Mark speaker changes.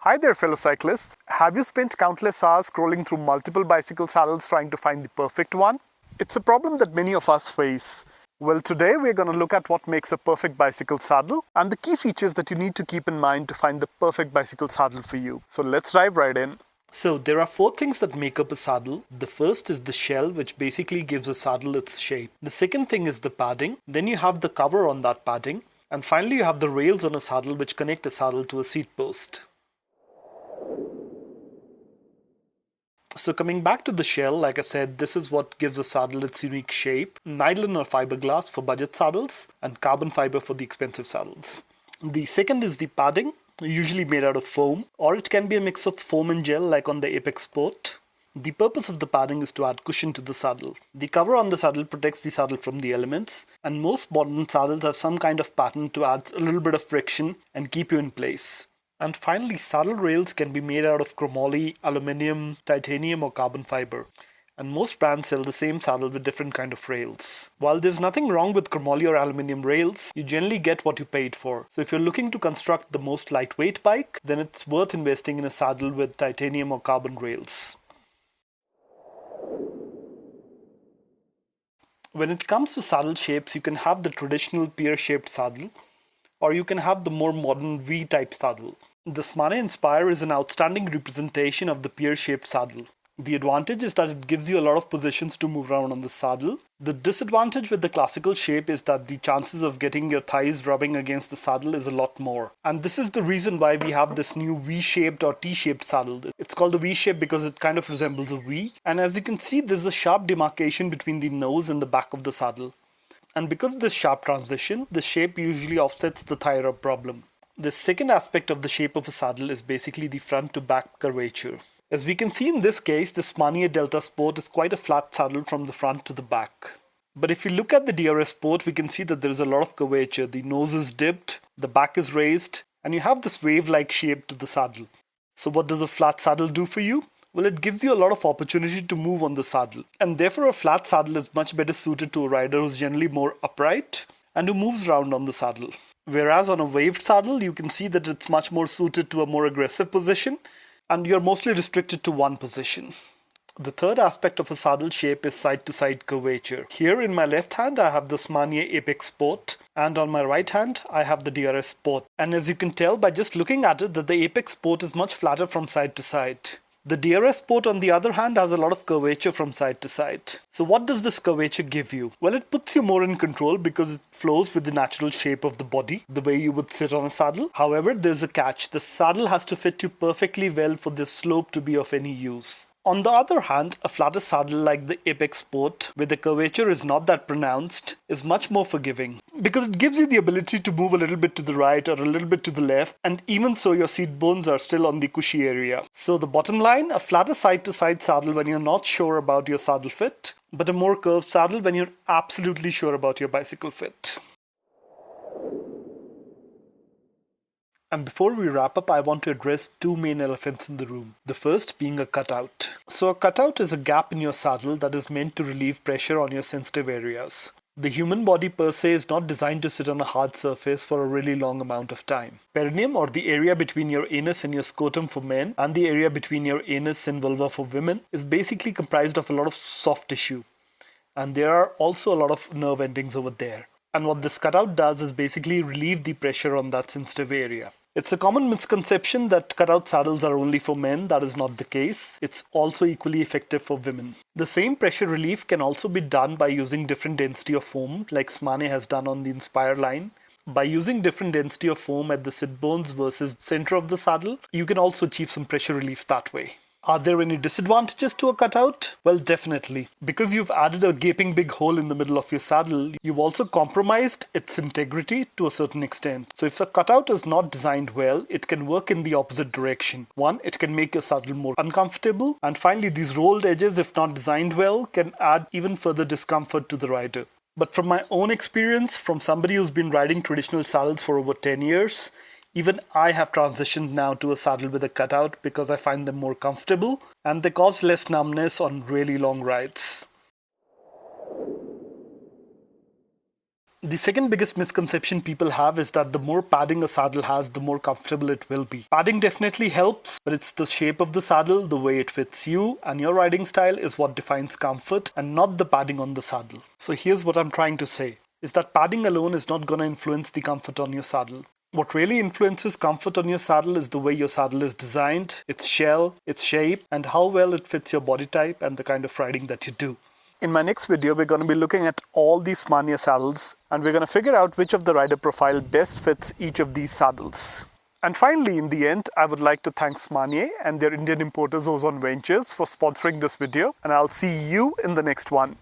Speaker 1: Hi there, fellow cyclists. Have you spent countless hours scrolling through multiple bicycle saddles trying to find the perfect one? It's a problem that many of us face. Well, today we're going to look at what makes a perfect bicycle saddle and the key features that you need to keep in mind to find the perfect bicycle saddle for you. So let's dive right in. So there are four things that make up a saddle. The first is the shell, which basically gives a saddle its shape. The second thing is the padding. Then you have the cover on that padding. And finally you have the rails on a saddle which connect a saddle to a seat post. So coming back to the shell, like I said, this is what gives a saddle its unique shape. Nylon or fiberglass for budget saddles and carbon fiber for the expensive saddles. The second is the padding, usually made out of foam, or it can be a mix of foam and gel like on the Apex Sport. The purpose of the padding is to add cushion to the saddle. The cover on the saddle protects the saddle from the elements, and most modern saddles have some kind of pattern to add a little bit of friction and keep you in place. And finally, saddle rails can be made out of chromoly, aluminium, titanium or carbon fiber. And most brands sell the same saddle with different kind of rails. While there's nothing wrong with chromoly or aluminium rails, you generally get what you paid for. So if you're looking to construct the most lightweight bike, then it's worth investing in a saddle with titanium or carbon rails. When it comes to saddle shapes, you can have the traditional pear-shaped saddle, or you can have the more modern V-type saddle. The Smane Inspire is an outstanding representation of the pear-shaped saddle. The advantage is that it gives you a lot of positions to move around on the saddle. The disadvantage with the classical shape is that the chances of getting your thighs rubbing against the saddle is a lot more. And this is the reason why we have this new V-shaped or T-shaped saddle. It's called a V-shape because it kind of resembles a V. And as you can see, there's a sharp demarcation between the nose and the back of the saddle. And because of this sharp transition, the shape usually offsets the thigh rub problem. The second aspect of the shape of a saddle is basically the front to back curvature. As we can see in this case, the Smania Delta Sport is quite a flat saddle from the front to the back. But if you look at the DRS Sport, we can see that there is a lot of curvature. The nose is dipped, the back is raised, and you have this wave-like shape to the saddle. So what does a flat saddle do for you? Well, it gives you a lot of opportunity to move on the saddle. And therefore a flat saddle is much better suited to a rider who's generally more upright and who moves around on the saddle. Whereas on a waved saddle, you can see that it's much more suited to a more aggressive position, and you're mostly restricted to one position. The third aspect of a saddle shape is side-to-side curvature. Here in my left hand, I have the Smania Apex Sport, and on my right hand, I have the DRS Sport. And as you can tell by just looking at it, that the Apex Sport is much flatter from side to side. The DRS Sport, on the other hand, has a lot of curvature from side to side. So what does this curvature give you? Well, it puts you more in control because it flows with the natural shape of the body, the way you would sit on a saddle. However, there's a catch. The saddle has to fit you perfectly well for this slope to be of any use. On the other hand, a flatter saddle like the Apex Sport, where the curvature is not that pronounced, is much more forgiving. Because it gives you the ability to move a little bit to the right or a little bit to the left, and even so your seat bones are still on the cushy area. So the bottom line, a flatter side-to-side saddle when you're not sure about your saddle fit, but a more curved saddle when you're absolutely sure about your bicycle fit. And before we wrap up, I want to address two main elephants in the room. The first being a cutout. So a cutout is a gap in your saddle that is meant to relieve pressure on your sensitive areas. The human body per se is not designed to sit on a hard surface for a really long amount of time. Perineum, or the area between your anus and your scrotum for men, and the area between your anus and vulva for women, is basically comprised of a lot of soft tissue. And there are also a lot of nerve endings over there. And what this cutout does is basically relieve the pressure on that sensitive area. It's a common misconception that cutout saddles are only for men. That is not the case. It's also equally effective for women. The same pressure relief can also be done by using different density of foam, like Smane has done on the Inspire line. By using different density of foam at the sit bones versus center of the saddle, you can also achieve some pressure relief that way. Are there any disadvantages to a cutout? Well, definitely. Because you've added a gaping big hole in the middle of your saddle, you've also compromised its integrity to a certain extent. So if a cutout is not designed well, it can work in the opposite direction. One, it can make your saddle more uncomfortable. And finally, these rolled edges, if not designed well, can add even further discomfort to the rider. But from my own experience, from somebody who's been riding traditional saddles for over 10 years, even I have transitioned now to a saddle with a cutout because I find them more comfortable and they cause less numbness on really long rides. The second biggest misconception people have is that the more padding a saddle has, the more comfortable it will be. Padding definitely helps, but it's the shape of the saddle, the way it fits you and your riding style is what defines comfort and not the padding on the saddle. So here's what I'm trying to say, is that padding alone is not going to influence the comfort on your saddle. What really influences comfort on your saddle is the way your saddle is designed, its shell, its shape, and how well it fits your body type and the kind of riding that you do. In my next video, we're going to be looking at all these Smania saddles and we're going to figure out which of the rider profile best fits each of these saddles. And finally, in the end, I would like to thank Smania and their Indian importers Ozone Ventures for sponsoring this video, and I'll see you in the next one.